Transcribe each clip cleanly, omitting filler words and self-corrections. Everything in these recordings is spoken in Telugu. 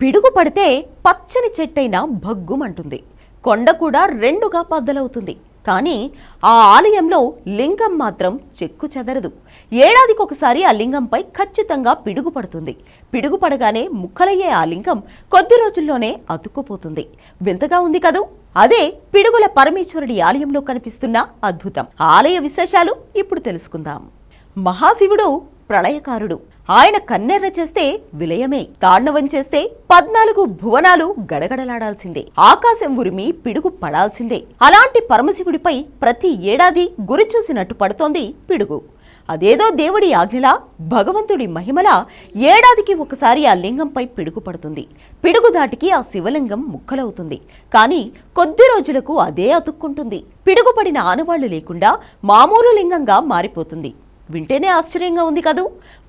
పిడుగు పడితే పచ్చని చెట్టైనా భగ్గుమంటుంది. కొండ కూడా రెండుగా బద్దలవుతుంది. కానీ ఆ ఆలయంలో లింగం మాత్రం చెక్కు చెదరదు. ఏడాదికొకసారి ఆ లింగంపై ఖచ్చితంగా పిడుగు పడుతుంది. పిడుగు పడగానే ముక్కలయ్యే ఆ లింగం కొద్ది రోజుల్లోనే అతుక్కుపోతుంది. వింతగా ఉంది కదూ. అదే పిడుగుల పరమేశ్వరుడి ఆలయంలో కనిపిస్తున్న అద్భుతం. ఆలయ విశేషాలు ఇప్పుడు తెలుసుకుందాం. మహాశివుడు ప్రళయకారుడు. ఆయన కన్నెర్ర చేస్తే విలయమే, తాండవం చేస్తే 14 భువనాలు గడగడలాడాల్సిందే, ఆకాశం ఉరిమి పిడుగు పడాల్సిందే. అలాంటి పరమశివుడిపై ప్రతి ఏడాది గురి చూసినట్టు పడుతోంది పిడుగు. అదేదో దేవుడి ఆజ్ఞలా, భగవంతుడి మహిమలా ఏడాదికి ఒకసారి ఆ లింగంపై పిడుగు పడుతుంది. పిడుగు దాటికి ఆ శివలింగం ముక్కలవుతుంది. కానీ కొద్ది రోజులకు అదే అతుక్కుంటుంది. పిడుగు పడిన ఆనవాళ్లు లేకుండా మామూలు లింగంగా మారిపోతుంది. వింటేనే ఆశ్చర్యంగా ఉంది కదూ.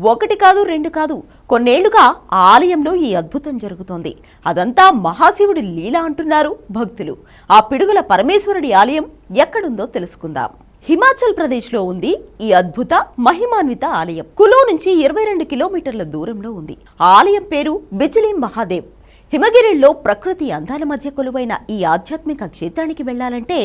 1 కాదు 2 కాదు, కొన్నేళ్లుగా ఆ ఆలయంలో ఈ అద్భుతం జరుగుతోంది. అదంతా మహాశివుడి లీల అంటున్నారు భక్తులు. ఆ పిడుగుల పరమేశ్వరుడి ఆలయం ఎక్కడుందో తెలుసుకుందాం. హిమాచల్ ప్రదేశ్లో ఉంది ఈ అద్భుత మహిమాన్విత ఆలయం. కులు నుంచి 22 కిలోమీటర్ల దూరంలో ఉంది. ఆ ఆలయం పేరు బిజిలీ మహాదేవ్. హిమగిరిలో ప్రకృతి అందాల మధ్య కొలువైన ఈ ఆధ్యాత్మిక క్షేత్రానికి వెళ్లాలంటే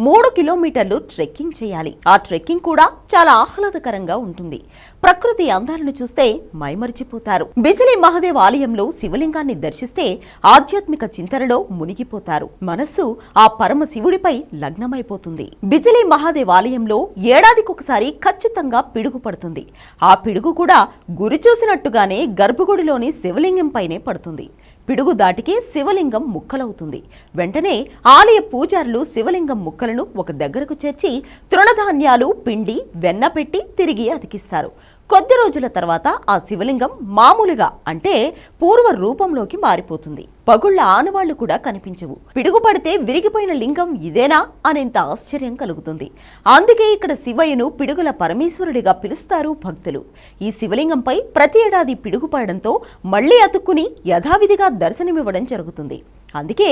3 కిలోమీటర్లు ట్రెక్కింగ్ చేయాలి. ఆ ట్రెక్కింగ్ కూడా చాలా ఆహ్లాదకరంగా ఉంటుంది. ప్రకృతి అందాలను చూస్తే మైమరిచిపోతారు. బిజిలీ మహాదేవ్ ఆలయంలో శివలింగాన్ని దర్శిస్తే ఆధ్యాత్మిక చింతనలో మునిగిపోతారు. మనస్సు ఆ పరమ శివుడిపై లగ్నమైపోతుంది. బిజిలీ మహాదేవ్ ఆలయంలో ఏడాదికొకసారి ఖచ్చితంగా పిడుగు పడుతుంది. ఆ పిడుగు కూడా గురి చూసినట్టుగానే గర్భగుడిలోని శివలింగంపైనే పడుతుంది. పిడుగు దాటికి శివలింగం ముక్కలవుతుంది. వెంటనే ఆలయ పూజారులు శివలింగం ముక్కలను ఒక దగ్గరకు చేర్చి తృణధాన్యాలు, పిండి, వెన్న పెట్టి తిరిగి అతికిస్తారు. కొద్ది రోజుల తర్వాత ఆ శివలింగం మామూలుగా అంటే పూర్వ రూపంలోకి మారిపోతుంది. పగుళ్ల ఆనవాళ్లు కూడా కనిపించవు. పిడుగు పడితే విరిగిపోయిన లింగం ఇదేనా అనేంత ఆశ్చర్యం కలుగుతుంది. అందుకే ఇక్కడ శివయ్యను పిడుగుల పరమేశ్వరుడిగా పిలుస్తారు భక్తులు. ఈ శివలింగంపై ప్రతి ఏడాది పిడుగు పడడంతో మళ్లీ అతుక్కుని యథావిధిగా దర్శనమివ్వడం జరుగుతుంది. అందుకే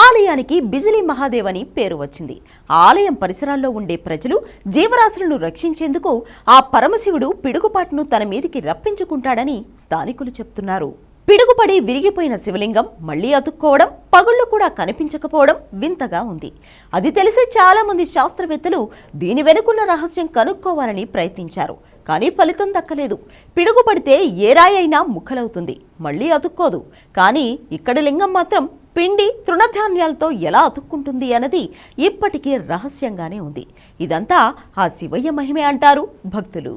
ఆలయానికి బిజిలీ మహాదేవ్ అని పేరు వచ్చింది. ఆలయం పరిసరాల్లో ఉండే ప్రజలు, జీవరాశులను రక్షించేందుకు ఆ పరమశివుడు పిడుగుపాటును తన మీదికి రప్పించుకుంటాడని స్థానికులు చెప్తున్నారు. పిడుగుపడి విరిగిపోయిన శివలింగం మళ్లీ అతుక్కోవడం, పగుళ్లు కూడా కనిపించకపోవడం వింతగా ఉంది. అది తెలిసి చాలా మంది శాస్త్రవేత్తలు దీని వెనుకున్న రహస్యం కనుక్కోవాలని ప్రయత్నించారు. కానీ ఫలితం దక్కలేదు. పిడుగు పడితే ఏ రాయి అయినా ముక్కలవుతుంది, మళ్లీ అతుక్కోదు. కానీ ఇక్కడి లింగం మాత్రం పిండి, తృణధాన్యాలతో ఎలా అతుక్కుంటుంది అన్నది ఇప్పటికీ రహస్యంగానే ఉంది. ఇదంతా ఆ శివయ్య మహిమే అంటారు భక్తులు.